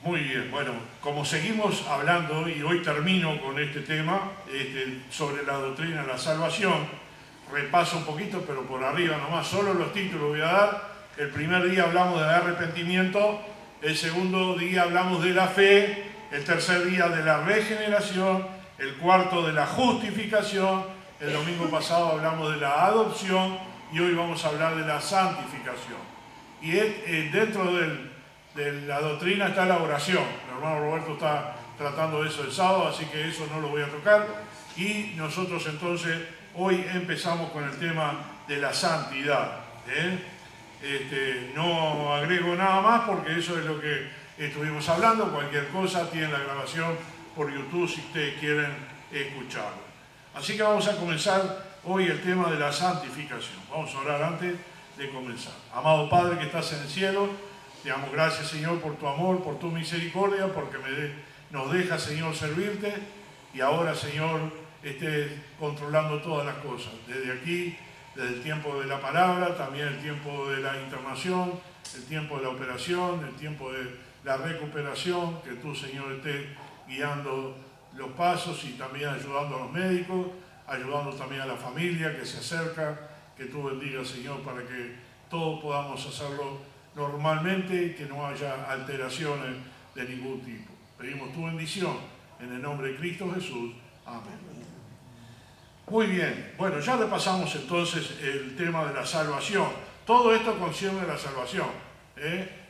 Muy bien, bueno, como seguimos hablando, y hoy termino con este tema, sobre la doctrina de la salvación, repaso un poquito, pero por arriba nomás, solo los títulos voy a dar. El primer día hablamos de arrepentimiento, el segundo día hablamos de la fe, el tercer día de la regeneración, el cuarto de la justificación, el domingo pasado hablamos de la adopción y hoy vamos a hablar de la santificación. Y dentro de la doctrina está la oración. Mi hermano Roberto está tratando de eso el sábado, así que eso no lo voy a tocar. Y nosotros entonces hoy empezamos con el tema de la santidad. No agrego nada más porque eso es lo que estuvimos hablando. Cualquier cosa tienen la grabación por YouTube si ustedes quieren escucharlo. Así que vamos a comenzar hoy el tema de la santificación. Vamos a orar antes de comenzar. Amado Padre que estás en el cielo, te damos gracias, Señor, por tu amor, por tu misericordia, porque nos dejas, Señor, servirte. Y ahora, Señor, estés controlando todas las cosas. Desde aquí, desde el tiempo de la palabra, también el tiempo de la internación, el tiempo de la operación, el tiempo de la recuperación, que tú, Señor, estés guiando los pasos y también ayudando a los médicos, ayudando también a la familia que se acerca, que tú bendigas, Señor, para que todos podamos hacerlo normalmente y que no haya alteraciones de ningún tipo. Pedimos tu bendición en el nombre de Cristo Jesús. Amén. Muy bien, bueno, ya repasamos entonces el tema de la salvación. Todo esto concierne a la salvación,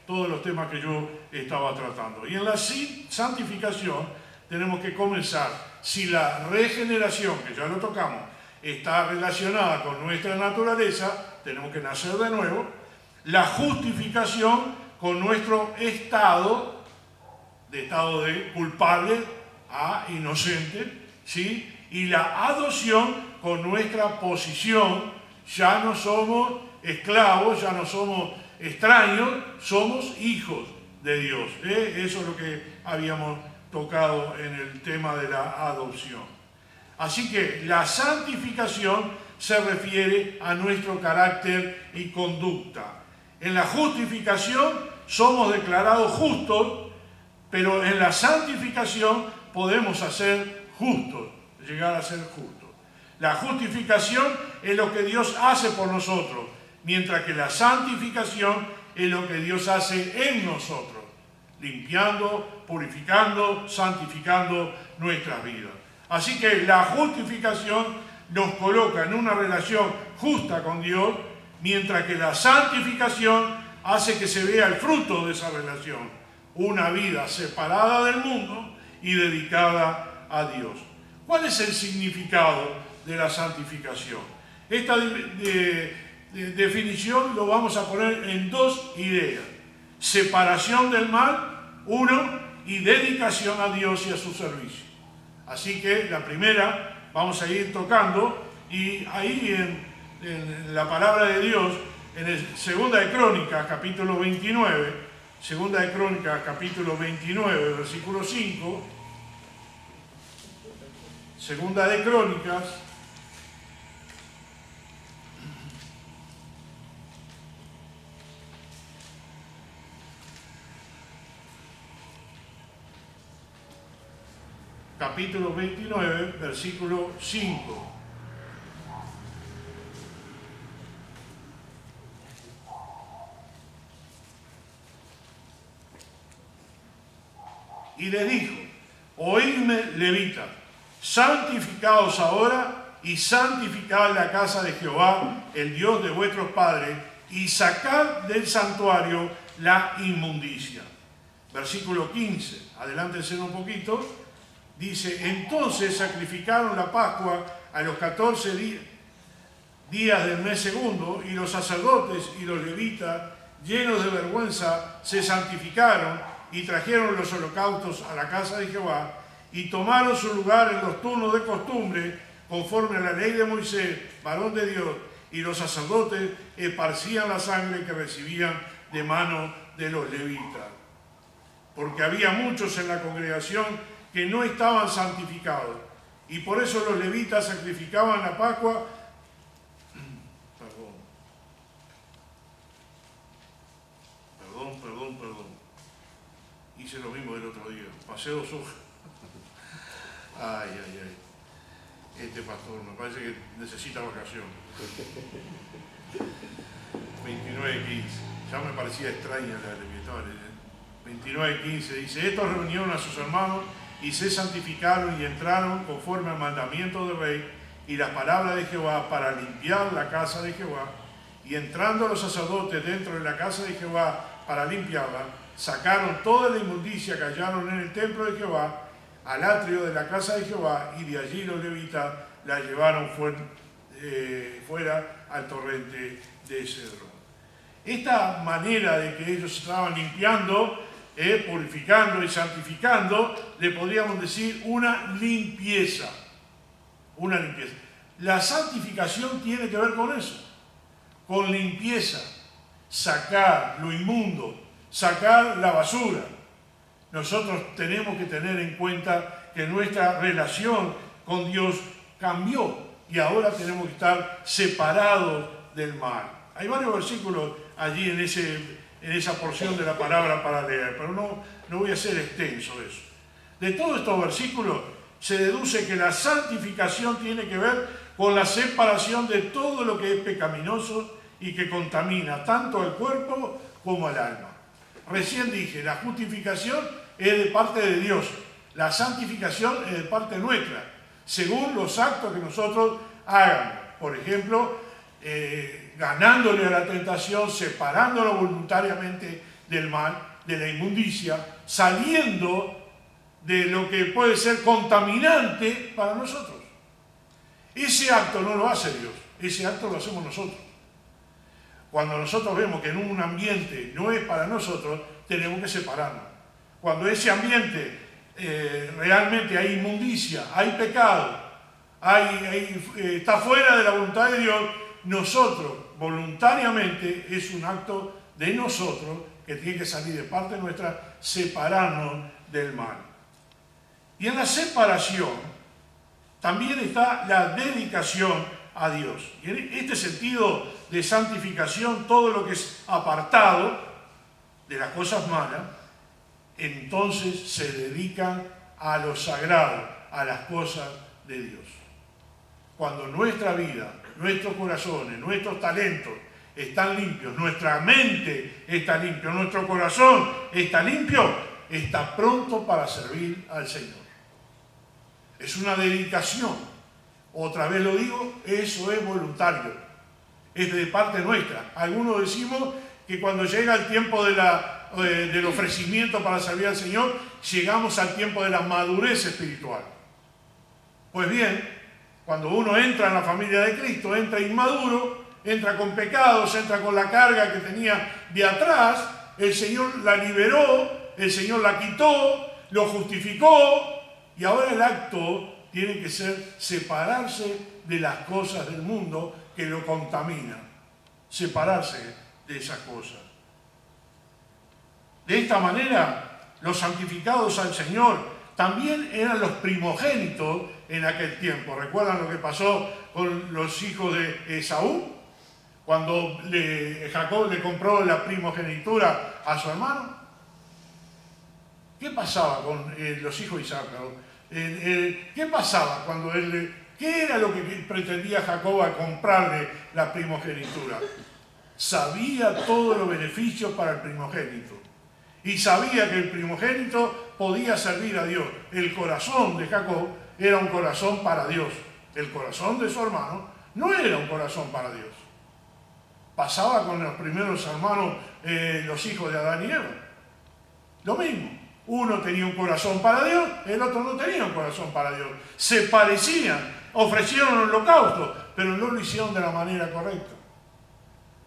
todos los temas que yo estaba tratando. Y en la santificación tenemos que comenzar. Si la regeneración, que ya lo tocamos, está relacionada con nuestra naturaleza, tenemos que nacer de nuevo. La justificación con nuestro estado de culpable a inocente, ¿sí? Y la adopción con nuestra posición, ya no somos esclavos, ya no somos extraños, somos hijos de Dios. Eso es lo que habíamos tocado en el tema de la adopción. Así que la santificación se refiere a nuestro carácter y conducta. En la justificación somos declarados justos, pero en la santificación podemos ser justos, llegar a ser justos. La justificación es lo que Dios hace por nosotros, mientras que la santificación es lo que Dios hace en nosotros, limpiando, purificando, santificando nuestras vidas. Así que la justificación nos coloca en una relación justa con Dios, mientras que la santificación hace que se vea el fruto de esa relación, una vida separada del mundo y dedicada a Dios. ¿Cuál es el significado de la santificación? Esta definición lo vamos a poner en dos ideas: separación del mal, uno, y dedicación a Dios y a su servicio. Así que la primera vamos a ir tocando, y ahí en la palabra de Dios, en el Segunda de Crónicas, capítulo 29, Segunda de Crónicas, capítulo 29, versículo 5, Segunda de Crónicas, capítulo 29, versículo 5. Y le dijo: oídme, levitas, santificaos ahora y santificad la casa de Jehová, el Dios de vuestros padres, y sacad del santuario la inmundicia. Versículo 15, adelántense un poquito. Dice: entonces sacrificaron la Pascua a los 14 días del mes segundo, y los sacerdotes y los levitas, llenos de vergüenza, se santificaron y trajeron los holocaustos a la casa de Jehová, y tomaron su lugar en los turnos de costumbre, conforme a la ley de Moisés, varón de Dios, y los sacerdotes esparcían la sangre que recibían de mano de los levitas. Porque había muchos en la congregación que no estaban santificados, y por eso los levitas sacrificaban la Pascua, hice lo mismo del otro día, pasé 2 hojas. Ay, ay, ay. Este pastor me parece que necesita vacación. 29:15. Ya me parecía extraña la que estaba leyendo. 29:15 dice: estos reunieron a sus hermanos y se santificaron y entraron conforme al mandamiento del rey y las palabras de Jehová para limpiar la casa de Jehová. Y entrando los sacerdotes dentro de la casa de Jehová para limpiarla, sacaron toda la inmundicia que hallaron en el templo de Jehová al atrio de la casa de Jehová, y de allí los levitas la llevaron fuera al torrente de Cedrón. Esta manera de que ellos estaban limpiando, purificando y santificando, le podríamos decir una limpieza. Una limpieza. La santificación tiene que ver con eso, con limpieza, sacar lo inmundo, sacar la basura. Nosotros tenemos que tener en cuenta que nuestra relación con Dios cambió y ahora tenemos que estar separados del mal. Hay varios versículos allí en esa porción de la palabra para leer, pero no voy a ser extenso de eso. De todos estos versículos se deduce que la santificación tiene que ver con la separación de todo lo que es pecaminoso y que contamina tanto al cuerpo como al alma. Recién dije, la justificación es de parte de Dios, la santificación es de parte nuestra, según los actos que nosotros hagamos. Por ejemplo, ganándole a la tentación, separándolo voluntariamente del mal, de la inmundicia, saliendo de lo que puede ser contaminante para nosotros. Ese acto no lo hace Dios, ese acto lo hacemos nosotros. Cuando nosotros vemos que en un ambiente no es para nosotros, tenemos que separarnos. Cuando ese ambiente realmente hay inmundicia, hay pecado, está fuera de la voluntad de Dios, nosotros voluntariamente, es un acto de nosotros que tiene que salir de parte nuestra, separarnos del mal. Y en la separación también está la dedicación a Dios. Y en este sentido de santificación, todo lo que es apartado de las cosas malas, entonces se dedican a lo sagrado, a las cosas de Dios. Cuando nuestra vida, nuestros corazones, nuestros talentos están limpios, nuestra mente está limpia, nuestro corazón está limpio, está pronto para servir al Señor. Es una dedicación. Otra vez lo digo, eso es voluntario. Es de parte nuestra. Algunos decimos que cuando llega el tiempo del ofrecimiento para servir al Señor, llegamos al tiempo de la madurez espiritual. Pues bien, cuando uno entra en la familia de Cristo, entra inmaduro, entra con pecados, entra con la carga que tenía de atrás, el Señor la liberó, el Señor la quitó, lo justificó, y ahora el acto tiene que ser separarse de las cosas del mundo que lo contaminan, separarse de esas cosas. De esta manera, los santificados al Señor también eran los primogénitos en aquel tiempo. ¿Recuerdan lo que pasó con los hijos de Esaú? Cuando Jacob le compró la primogenitura a su hermano. ¿Qué pasaba con los hijos de Isaac? ¿Qué pasaba cuando qué era lo que pretendía Jacob al comprarle la primogenitura? Sabía todos los beneficios para el primogénito. Y sabía que el primogénito podía servir a Dios. El corazón de Jacob era un corazón para Dios. El corazón de su hermano no era un corazón para Dios. Pasaba con los primeros hermanos, los hijos de Adán y Eva. Lo mismo. Uno tenía un corazón para Dios, el otro no tenía un corazón para Dios. Se parecían, ofrecieron holocausto, pero no lo hicieron de la manera correcta.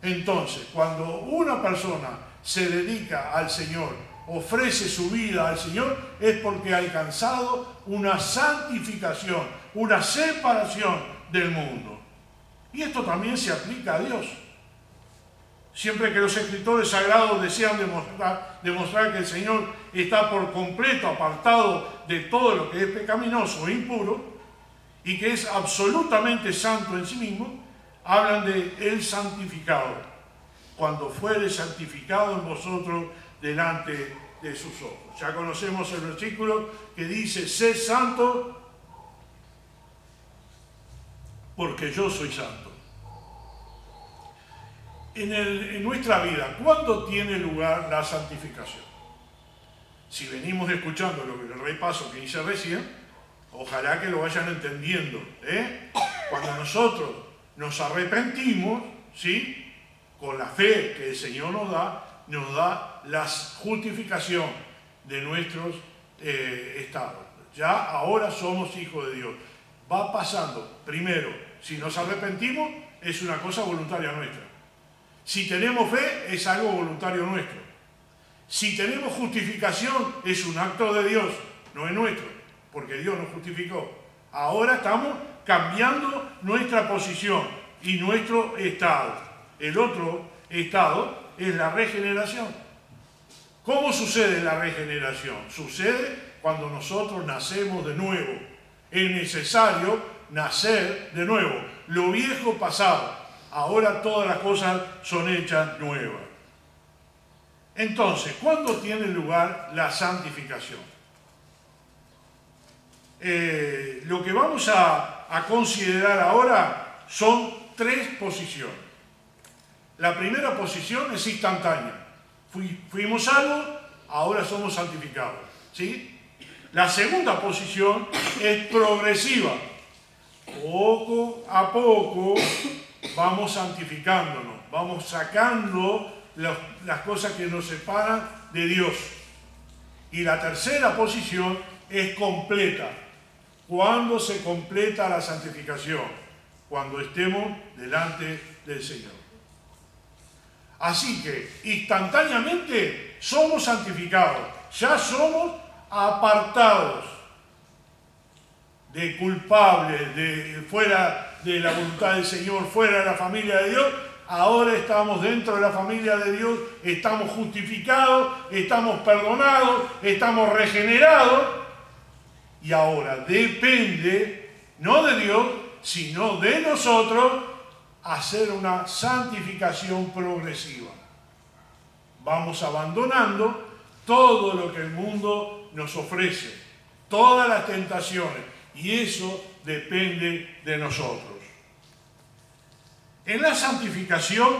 Entonces, cuando una persona se dedica al Señor, ofrece su vida al Señor, es porque ha alcanzado una santificación, una separación del mundo. Y esto también se aplica a Dios. Siempre que los escritores sagrados desean demostrar que el Señor está por completo apartado de todo lo que es pecaminoso e impuro y que es absolutamente santo en sí mismo, hablan de el santificado. Cuando fuere santificado en vosotros delante de sus ojos. Ya conocemos el versículo que dice, sed santo porque yo soy santo. En nuestra vida, ¿cuándo tiene lugar la santificación? Si venimos escuchando lo que el repaso que hice recién, ojalá que lo vayan entendiendo. Cuando nosotros nos arrepentimos, ¿sí?, con la fe que el Señor nos da la justificación de nuestros estados. Ya ahora somos hijos de Dios. Va pasando. Primero, si nos arrepentimos, es una cosa voluntaria nuestra. Si tenemos fe, es algo voluntario nuestro. Si tenemos justificación, es un acto de Dios, no es nuestro, porque Dios nos justificó. Ahora estamos cambiando nuestra posición y nuestro estado. El otro estado es la regeneración. ¿Cómo sucede la regeneración? Sucede cuando nosotros nacemos de nuevo. Es necesario nacer de nuevo. Lo viejo pasado, ahora todas las cosas son hechas nuevas. Entonces, ¿cuándo tiene lugar la santificación? Lo que vamos a considerar ahora son 3 posiciones. La primera posición es instantánea. Fuimos salvos, ahora somos santificados, ¿sí? La segunda posición es progresiva. Poco a poco vamos santificándonos, vamos sacando las cosas que nos separan de Dios. Y la tercera posición es completa. ¿Cuándo se completa la santificación? Cuando estemos delante del Señor. Así que instantáneamente somos santificados, ya somos apartados de culpables, de fuera de la voluntad del Señor, fuera de la familia de Dios. Ahora estamos dentro de la familia de Dios, estamos justificados, estamos perdonados, estamos regenerados. Y ahora depende, no de Dios, sino de nosotros, hacer una santificación progresiva. Vamos abandonando todo lo que el mundo nos ofrece, todas las tentaciones, y eso depende de nosotros. En la santificación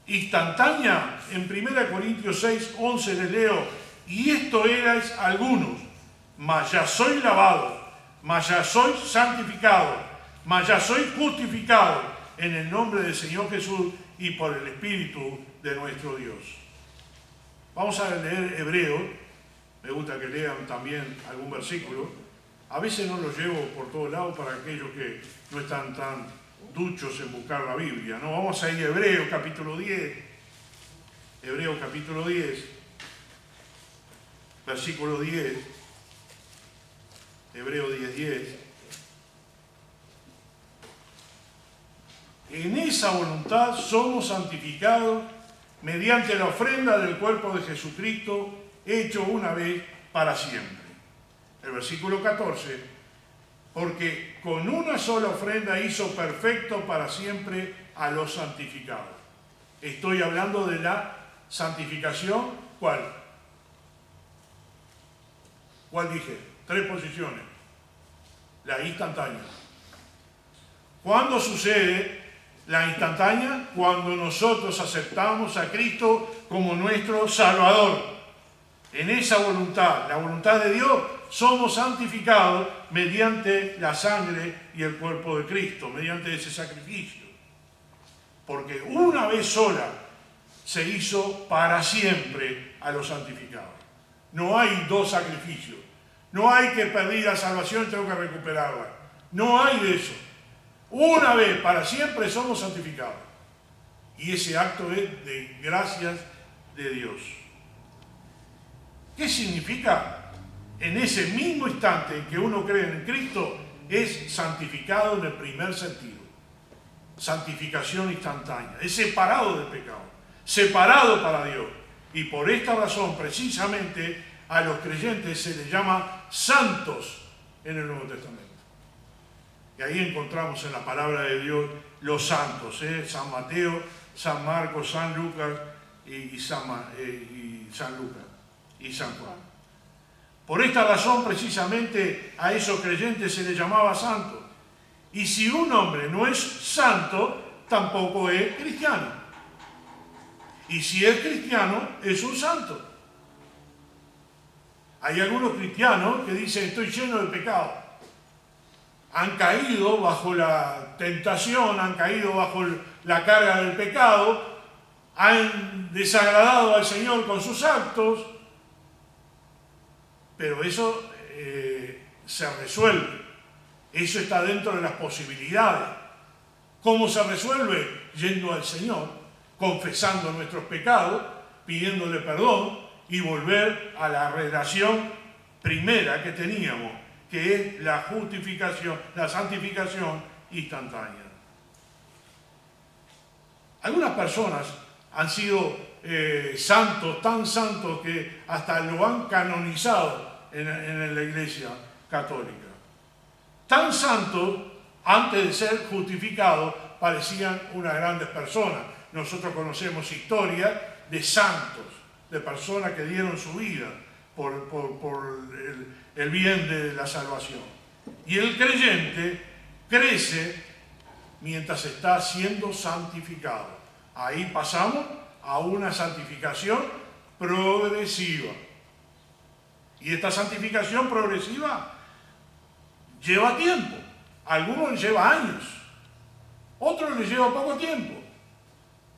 instantánea, en 1 Corintios 6, 11 les leo, y esto erais algunos, mas ya soy lavado, mas ya soy santificado, mas ya soy justificado en el nombre del Señor Jesús y por el Espíritu de nuestro Dios. Vamos a leer Hebreos. Me gusta que lean también algún versículo. A veces no los llevo por todos lados para aquellos que no están tan duchos en buscar la Biblia, ¿no? Vamos a ir a Hebreos capítulo 10. Hebreos capítulo 10, versículo 10. Hebreos 10:10. En esa voluntad somos santificados mediante la ofrenda del cuerpo de Jesucristo, hecho una vez para siempre. El versículo 14, porque con una sola ofrenda hizo perfecto para siempre a los santificados. Estoy hablando de la santificación, ¿cuál? ¿Cuál dije? 3 posiciones. La instantánea. ¿Cuándo sucede la instantánea? Cuando nosotros aceptamos a Cristo como nuestro Salvador. En esa voluntad, la voluntad de Dios, somos santificados mediante la sangre y el cuerpo de Cristo, mediante ese sacrificio. Porque una vez sola se hizo para siempre a los santificados. No hay 2 sacrificios. No hay que perder la salvación y tengo que recuperarla. No hay de eso. Una vez para siempre somos santificados. Y ese acto es de gracias de Dios. ¿Qué significa? En ese mismo instante en que uno cree en Cristo, es santificado en el primer sentido. Santificación instantánea. Es separado del pecado. Separado para Dios. Y por esta razón, precisamente, a los creyentes se les llama santos en el Nuevo Testamento. Y ahí encontramos en la palabra de Dios los santos, San Mateo, San Marcos, San Lucas y San Lucas. y San Juan. Por esta razón, precisamente, a esos creyentes se les llamaba santos. Y si un hombre no es santo, tampoco es cristiano. Y si es cristiano, es un santo. Hay algunos cristianos que dicen, estoy lleno de pecado. Han caído bajo la tentación, han caído bajo la carga del pecado, han desagradado al Señor con sus actos, pero eso se resuelve. Eso está dentro de las posibilidades. ¿Cómo se resuelve? Yendo al Señor, confesando nuestros pecados, pidiéndole perdón y volver a la relación primera que teníamos, que es la justificación, la santificación instantánea. Algunas personas han sido santos, tan santos que hasta lo han canonizado en la Iglesia Católica. Tan santos, antes de ser justificados, parecían unas grandes personas. Nosotros conocemos historias de santos, de personas que dieron su vida por el bien de la salvación. Y el creyente crece mientras está siendo santificado. Ahí pasamos a una santificación progresiva. Y esta santificación progresiva lleva tiempo. A algunos les lleva años, otros les lleva poco tiempo.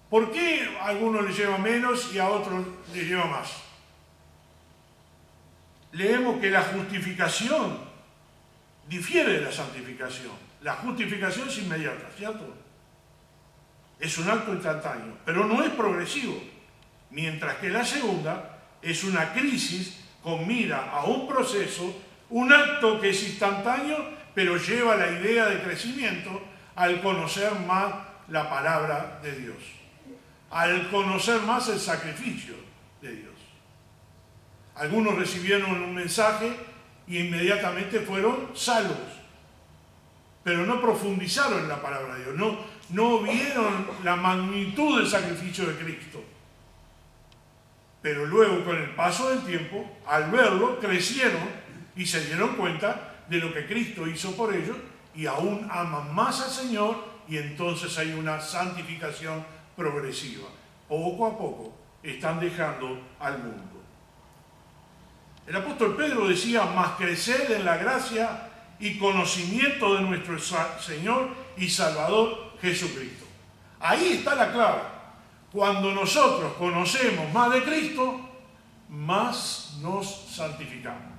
¿Por qué a algunos les lleva menos y a otros les lleva más? Leemos que la justificación difiere de la santificación. La justificación es inmediata, ¿cierto? Es un acto instantáneo, pero no es progresivo. Mientras que la segunda es una crisis con mira a un proceso, un acto que es instantáneo, pero lleva la idea de crecimiento al conocer más la palabra de Dios, al conocer más el sacrificio de Dios. Algunos recibieron un mensaje y inmediatamente fueron salvos, pero no profundizaron en la palabra de Dios, no vieron la magnitud del sacrificio de Cristo. Pero luego, con el paso del tiempo, al verlo, crecieron y se dieron cuenta de lo que Cristo hizo por ellos y aún aman más al Señor, y entonces hay una santificación progresiva. Poco a poco están dejando al mundo. El apóstol Pedro decía, más crecer en la gracia y conocimiento de nuestro Señor y Salvador Jesucristo. Ahí está la clave. Cuando nosotros conocemos más de Cristo, más nos santificamos.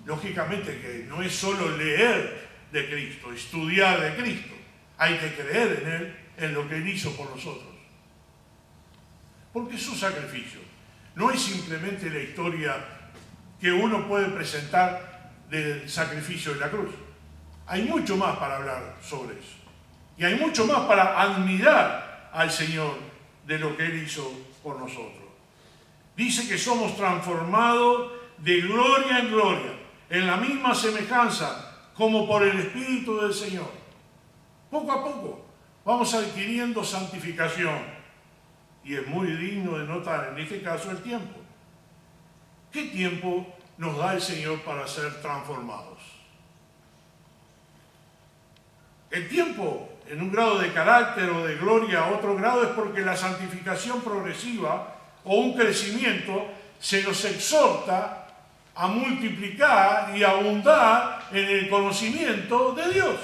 Lógicamente que no es solo leer de Cristo, estudiar de Cristo. Hay que creer en Él, en lo que Él hizo por nosotros. Porque su sacrificio no es simplemente la historia que uno puede presentar del sacrificio de la cruz. Hay mucho más para hablar sobre eso. Y hay mucho más para admirar al Señor de lo que Él hizo por nosotros. Dice que somos transformados de gloria en gloria, en la misma semejanza como por el Espíritu del Señor. Poco a poco vamos adquiriendo santificación. Y es muy digno de notar en este caso el tiempo. ¿Qué tiempo nos da el Señor para ser transformados? El tiempo en un grado de carácter o de gloria a otro grado es porque la santificación progresiva o un crecimiento se nos exhorta a multiplicar y abundar en el conocimiento de Dios.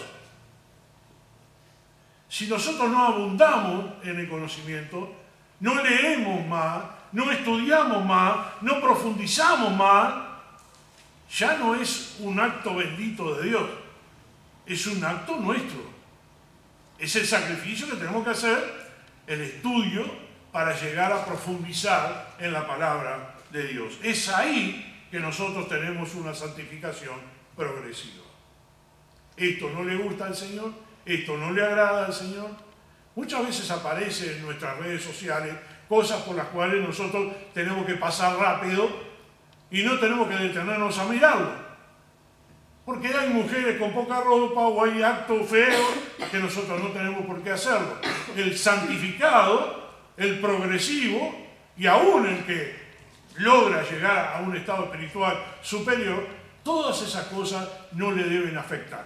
Si nosotros no abundamos en el conocimiento, no leemos más, no estudiamos más, no profundizamos más, ya no es un acto bendito de Dios, es un acto nuestro. Es el sacrificio que tenemos que hacer, el estudio, para llegar a profundizar en la palabra de Dios. Es ahí que nosotros tenemos una santificación progresiva. Esto no le gusta al Señor, esto no le agrada al Señor. Muchas veces aparece en nuestras redes sociales cosas por las cuales nosotros tenemos que pasar rápido y no tenemos que detenernos a mirarlo. Porque hay mujeres con poca ropa o hay actos feos que nosotros no tenemos por qué hacerlo. El santificado, el progresivo y aún el que logra llegar a un estado espiritual superior, todas esas cosas no le deben afectar,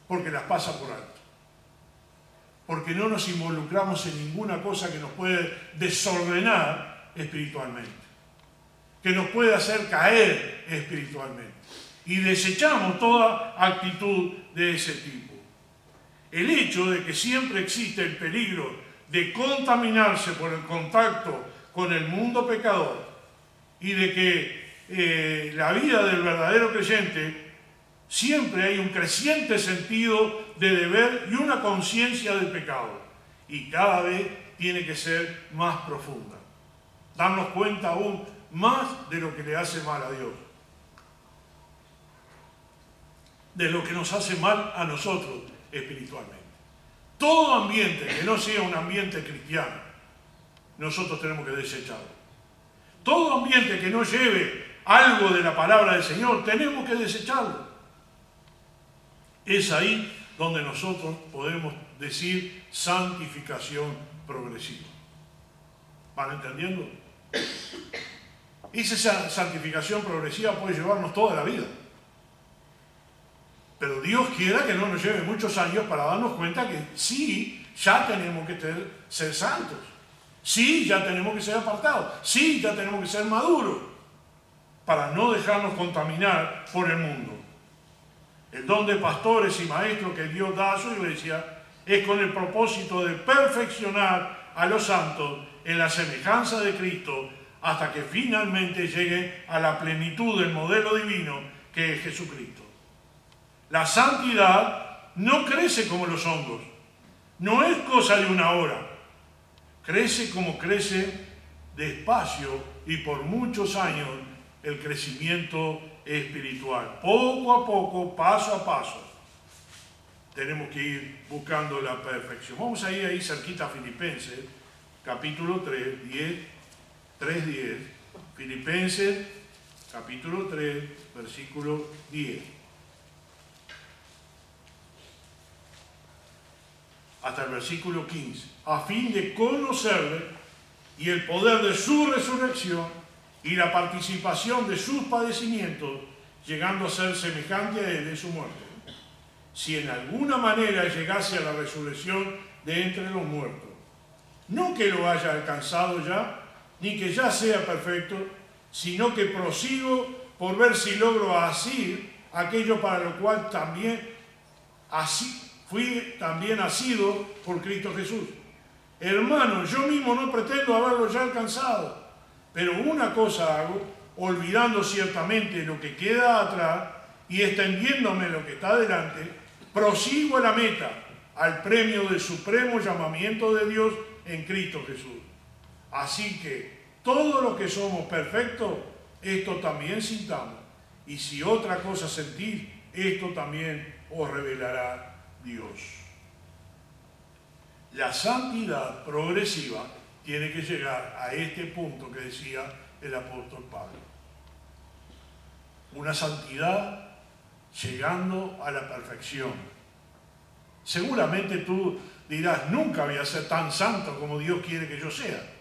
porque las pasa por alto. Porque no nos involucramos en ninguna cosa que nos puede desordenar espiritualmente, que nos puede hacer caer espiritualmente. Y desechamos toda actitud de ese tipo. El hecho de que siempre existe el peligro de contaminarse por el contacto con el mundo pecador y de que la vida del verdadero creyente siempre hay un creciente sentido de deber y una conciencia del pecado. Y cada vez tiene que ser más profunda. Darnos cuenta aún más de lo que le hace mal a Dios. De lo que nos hace mal a nosotros espiritualmente. Todo ambiente que no sea un ambiente cristiano, nosotros tenemos que desecharlo. Todo ambiente que no lleve algo de la palabra del Señor, tenemos que desecharlo. Es ahí donde nosotros podemos decir santificación progresiva. ¿Van entendiendo? Esa santificación progresiva puede llevarnos toda la vida. Pero Dios quiera que no nos lleve muchos años para darnos cuenta que sí, ya tenemos que ser santos. Sí, ya tenemos que ser apartados. Sí, ya tenemos que ser maduros. Para no dejarnos contaminar por el mundo. El don de pastores y maestros que Dios da a su iglesia es con el propósito de perfeccionar a los santos en la semejanza de Cristo hasta que finalmente llegue a la plenitud del modelo divino que es Jesucristo. La santidad no crece como los hongos, no es cosa de una hora, crece como crece despacio y por muchos años el crecimiento espiritual. Poco a poco, paso a paso, tenemos que ir buscando la perfección. Vamos a ir ahí cerquita a Filipenses, capítulo 3:10. Filipenses, capítulo 3, versículo 10. Hasta el versículo 15. A fin de conocerle y el poder de su resurrección y la participación de sus padecimientos, llegando a ser semejante a él en su muerte. Si en alguna manera llegase a la resurrección de entre los muertos, no que lo haya alcanzado ya, ni que ya sea perfecto, sino que prosigo por ver si logro asir aquello para lo cual fui también asido por Cristo Jesús. Hermano, yo mismo no pretendo haberlo ya alcanzado, pero una cosa hago, olvidando ciertamente lo que queda atrás y extendiéndome lo que está delante, prosigo a la meta, al premio del supremo llamamiento de Dios en Cristo Jesús. Así que todos los que somos perfectos, esto también sintamos. Y si otra cosa sentís, esto también os revelará Dios. La santidad progresiva tiene que llegar a este punto que decía el apóstol Pablo. Una santidad llegando a la perfección. Seguramente tú dirás, nunca voy a ser tan santo como Dios quiere que yo sea.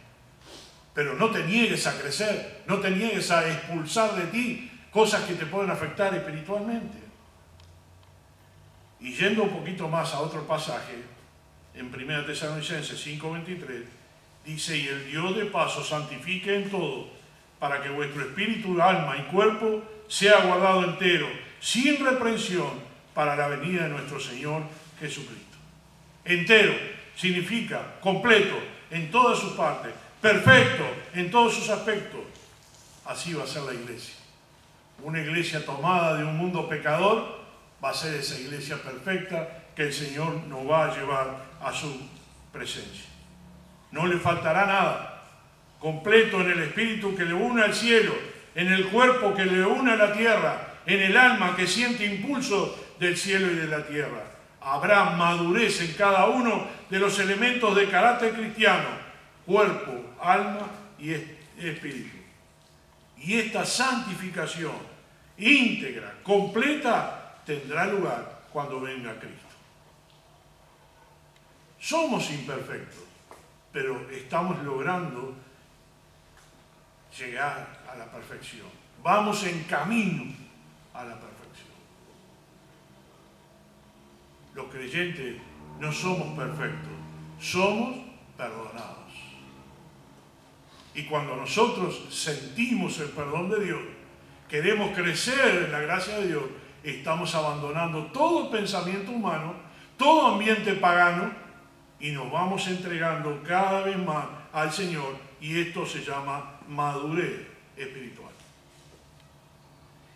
Pero no te niegues a crecer, no te niegues a expulsar de ti cosas que te pueden afectar espiritualmente. Y yendo un poquito más a otro pasaje, en 1 Tesalonicenses 5:23, dice, y el Dios de paz os santifique en todo, para que vuestro espíritu, alma y cuerpo sea guardado entero, sin reprensión, para la venida de nuestro Señor Jesucristo. Entero significa completo en todas sus partes, perfecto en todos sus aspectos. Así va a ser la iglesia. Una iglesia tomada de un mundo pecador va a ser esa iglesia perfecta que el Señor nos va a llevar a su presencia. No le faltará nada. Completo en el espíritu que le une al cielo, en el cuerpo que le une a la tierra, en el alma que siente impulso del cielo y de la tierra. Habrá madurez en cada uno de los elementos de carácter cristiano, cuerpo, alma y espíritu. Y esta santificación íntegra, completa, tendrá lugar cuando venga Cristo. Somos imperfectos, pero estamos logrando llegar a la perfección. Vamos en camino a la perfección. Los creyentes no somos perfectos, somos perdonados. Y cuando nosotros sentimos el perdón de Dios, queremos crecer en la gracia de Dios, estamos abandonando todo pensamiento humano, todo ambiente pagano, y nos vamos entregando cada vez más al Señor, y esto se llama madurez espiritual.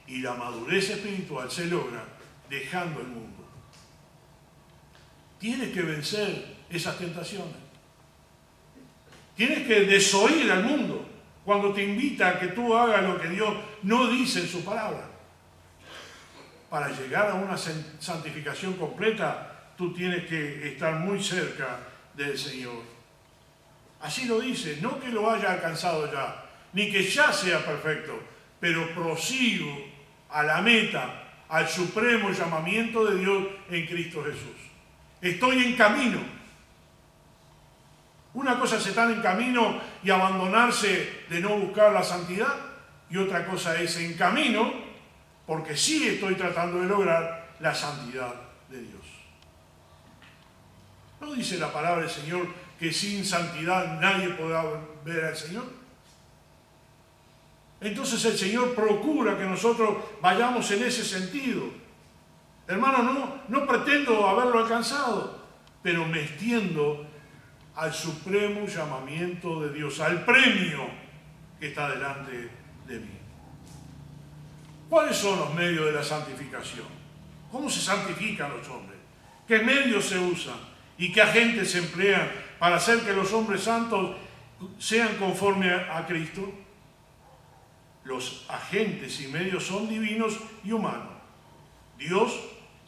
Y la madurez espiritual se logra dejando el mundo. Tienes que vencer esas tentaciones. Tienes que desoír al mundo cuando te invita a que tú hagas lo que Dios no dice en su palabra. Para llegar a una santificación completa, tú tienes que estar muy cerca del Señor. Así lo dice, no que lo haya alcanzado ya, ni que ya sea perfecto, pero prosigo a la meta, al supremo llamamiento de Dios en Cristo Jesús. Estoy en camino. Una cosa es estar en camino y abandonarse de no buscar la santidad, y otra cosa es en camino, porque sí estoy tratando de lograr la santidad de Dios. ¿No dice la palabra del Señor que sin santidad nadie podrá ver al Señor? Entonces el Señor procura que nosotros vayamos en ese sentido. Hermano, no pretendo haberlo alcanzado, pero me extiendo al supremo llamamiento de Dios, al premio que está delante de mí. ¿Cuáles son los medios de la santificación? ¿Cómo se santifican los hombres? ¿Qué medios se usan? ¿Y qué agentes se emplean para hacer que los hombres santos sean conforme a Cristo? Los agentes y medios son divinos y humanos. Dios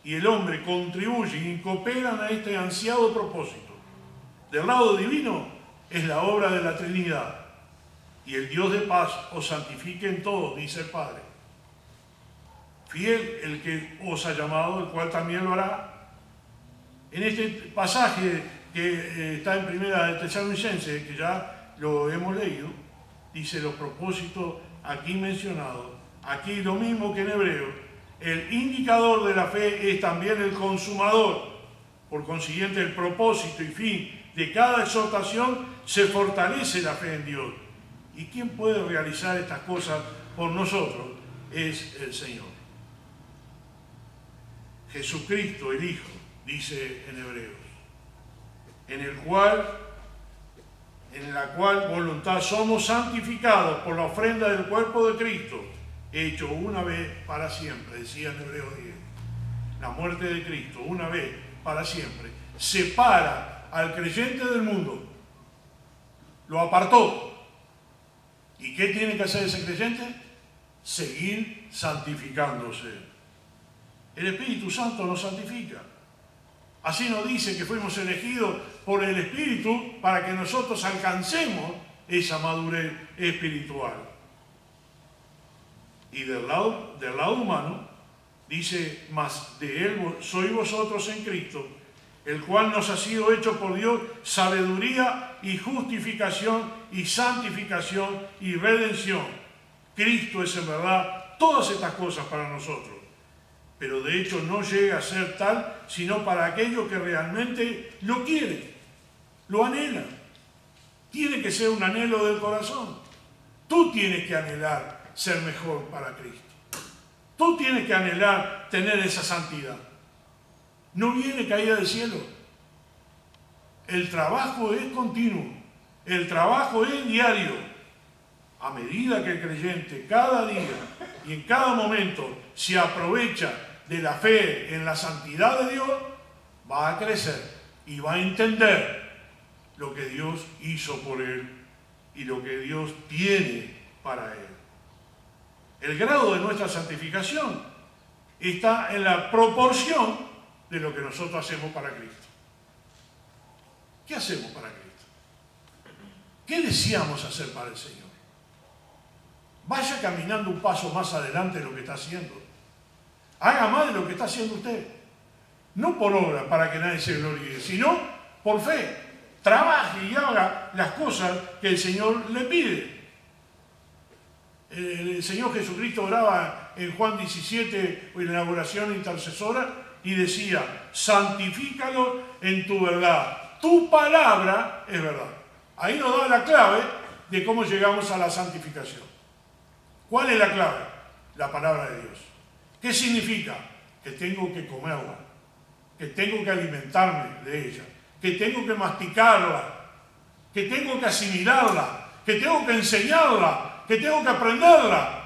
y el hombre contribuyen y cooperan a este ansiado propósito. Del lado divino es la obra de la Trinidad. Y el Dios de paz os santifique en todo, dice el Padre. Fiel el que os ha llamado, el cual también lo hará. En este pasaje que está en Primera de Tesalonicenses, que ya lo hemos leído, dice los propósitos aquí mencionados. Aquí lo mismo que en Hebreo. El indicador de la fe es también el consumador. Por consiguiente, el propósito y fin de cada exhortación se fortalece la fe en Dios. ¿Y quién puede realizar estas cosas por nosotros? Es el Señor. Jesucristo, el Hijo, dice en Hebreos, en la cual voluntad somos santificados por la ofrenda del cuerpo de Cristo, hecho una vez para siempre, decía en Hebreos 10. La muerte de Cristo, una vez para siempre, separa al creyente del mundo, lo apartó. ¿Y qué tiene que hacer ese creyente? Seguir santificándose. El Espíritu Santo nos santifica. Así nos dice que fuimos elegidos por el Espíritu para que nosotros alcancemos esa madurez espiritual. Y del lado humano, dice, mas de Él sois vosotros en Cristo, el cual nos ha sido hecho por Dios sabiduría y justificación y santificación y redención. Cristo es en verdad todas estas cosas para nosotros. Pero de hecho no llega a ser tal, sino para aquellos que realmente lo quieren, lo anhelan. Tiene que ser un anhelo del corazón. Tú tienes que anhelar ser mejor para Cristo. Tú tienes que anhelar tener esa santidad. No viene caída del cielo. El trabajo es continuo. El trabajo es diario. A medida que el creyente cada día y en cada momento se aprovecha de la fe en la santidad de Dios, va a crecer y va a entender lo que Dios hizo por él y lo que Dios tiene para él. El grado de nuestra santificación está en la proporción de lo que nosotros hacemos para Cristo. ¿Qué hacemos para Cristo? ¿Qué deseamos hacer para el Señor? Vaya caminando un paso más adelante de lo que está haciendo. Haga más de lo que está haciendo usted. No por obra para que nadie se gloríe, sino por fe. Trabaje y haga las cosas que el Señor le pide. El Señor Jesucristo oraba en Juan 17, en la oración intercesora, y decía, santifícalo en tu verdad. Tu palabra es verdad. Ahí nos da la clave de cómo llegamos a la santificación. ¿Cuál es la clave? La palabra de Dios. ¿Qué significa? Que tengo que comerla, que tengo que alimentarme de ella, que tengo que masticarla, que tengo que asimilarla, que tengo que enseñarla, que tengo que aprenderla.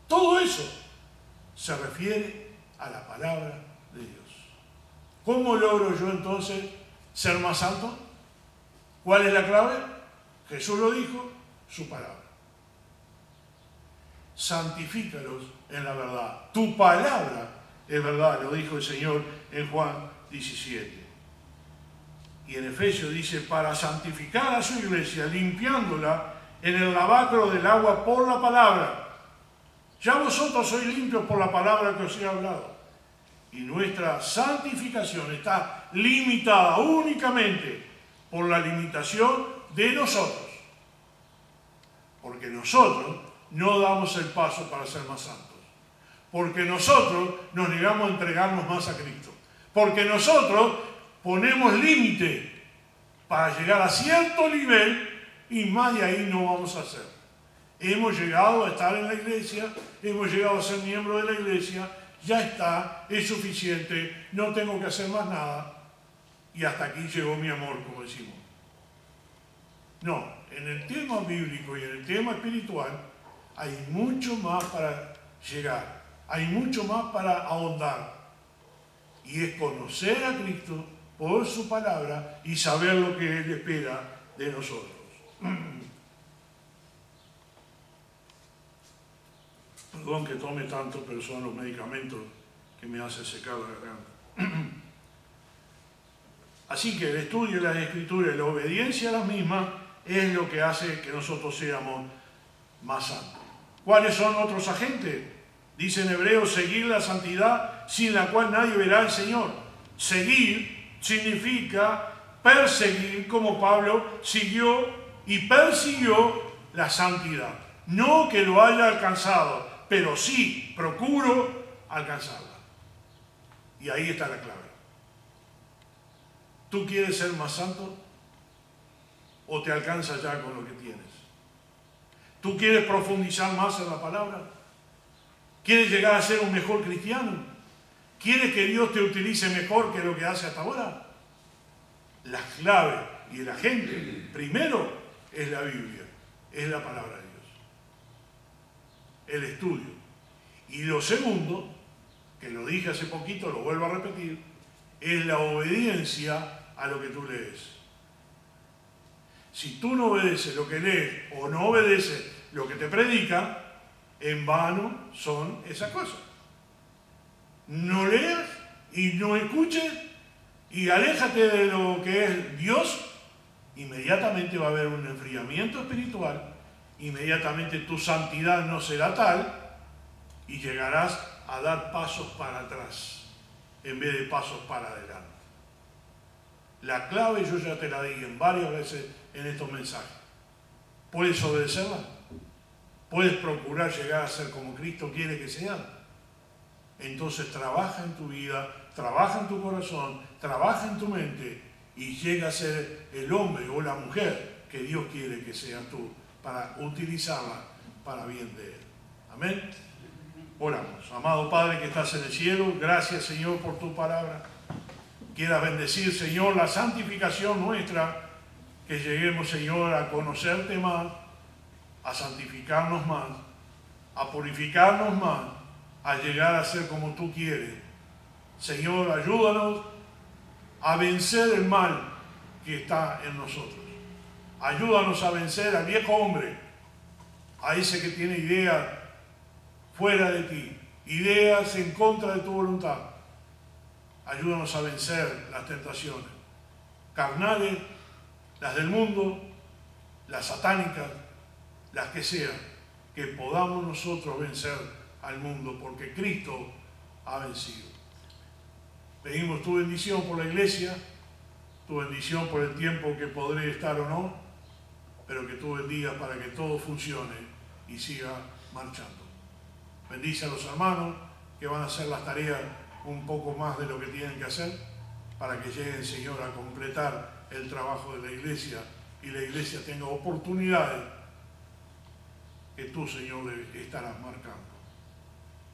Todo eso se refiere a la palabra de Dios. ¿Cómo logro yo entonces ser más santo? ¿Cuál es la clave? Jesús lo dijo, su palabra. Santifícalos en la verdad. Tu palabra es verdad, lo dijo el Señor en Juan 17. Y en Efesios dice, para santificar a su iglesia, limpiándola en el lavacro del agua por la palabra. Ya vosotros sois limpios por la palabra que os he hablado. Y nuestra santificación está limitada únicamente por la limitación de nosotros. Porque nosotros no damos el paso para ser más santos. Porque nosotros nos negamos a entregarnos más a Cristo. Porque nosotros ponemos límite para llegar a cierto nivel y más de ahí no vamos a hacer. Hemos llegado a estar en la iglesia, hemos llegado a ser miembro de la iglesia, ya está, es suficiente, no tengo que hacer más nada y hasta aquí llegó mi amor, como decimos. No, en el tema bíblico y en el tema espiritual hay mucho más para llegar, hay mucho más para ahondar. Y es conocer a Cristo por su palabra y saber lo que Él espera de nosotros. Perdón que tome tanto, pero son los medicamentos que me hacen secar la garganta. Así que el estudio de las Escrituras y la obediencia a las mismas es lo que hace que nosotros seamos más santos. ¿Cuáles son otros agentes? Dice en Hebreos, seguir la santidad sin la cual nadie verá al Señor. Seguir significa perseguir, como Pablo siguió y persiguió la santidad. No que lo haya alcanzado, pero sí procuro alcanzarla. Y ahí está la clave. ¿Tú quieres ser más santo? ¿O te alcanza ya con lo que tienes? ¿Tú quieres profundizar más en la palabra? ¿Quieres llegar a ser un mejor cristiano? ¿Quieres que Dios te utilice mejor que lo que hace hasta ahora? La clave y el agente, primero, es la Biblia, es la palabra de Dios. El estudio. Y lo segundo, que lo dije hace poquito, lo vuelvo a repetir, es la obediencia a lo que tú lees. Si tú no obedeces lo que lees o no obedeces lo que te predican, en vano son esas cosas. No leas y no escuches y aléjate de lo que es Dios, inmediatamente va a haber un enfriamiento espiritual, inmediatamente tu santidad no será tal y llegarás a dar pasos para atrás en vez de pasos para adelante. La clave yo ya te la di en varias veces en estos mensajes. ¿Puedes obedecerla? ¿Puedes procurar llegar a ser como Cristo quiere que sea? Entonces trabaja en tu vida, trabaja en tu corazón, trabaja en tu mente y llega a ser el hombre o la mujer que Dios quiere que seas tú para utilizarla para bien de Él. Amén. Oramos. Amado Padre que estás en el cielo, gracias Señor por tu palabra. Quieras bendecir, Señor, la santificación nuestra, que lleguemos, Señor, a conocerte más, a santificarnos más, a purificarnos más, a llegar a ser como tú quieres. Señor, ayúdanos a vencer el mal que está en nosotros. Ayúdanos a vencer al viejo hombre, a ese que tiene ideas fuera de ti, ideas en contra de tu voluntad. Ayúdanos a vencer las tentaciones carnales, las del mundo, las satánicas, las que sean, que podamos nosotros vencer al mundo, porque Cristo ha vencido. Pedimos tu bendición por la iglesia, tu bendición por el tiempo que podré estar o no, pero que tú bendigas para que todo funcione y siga marchando. Bendice a los hermanos que van a hacer las tareas un poco más de lo que tienen que hacer para que lleguen, Señor, a completar el trabajo de la iglesia y la iglesia tenga oportunidades que tú, Señor, estarás marcando.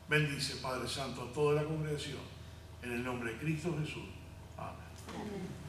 Bendice, Padre Santo, a toda la congregación, en el nombre de Cristo Jesús. Amén.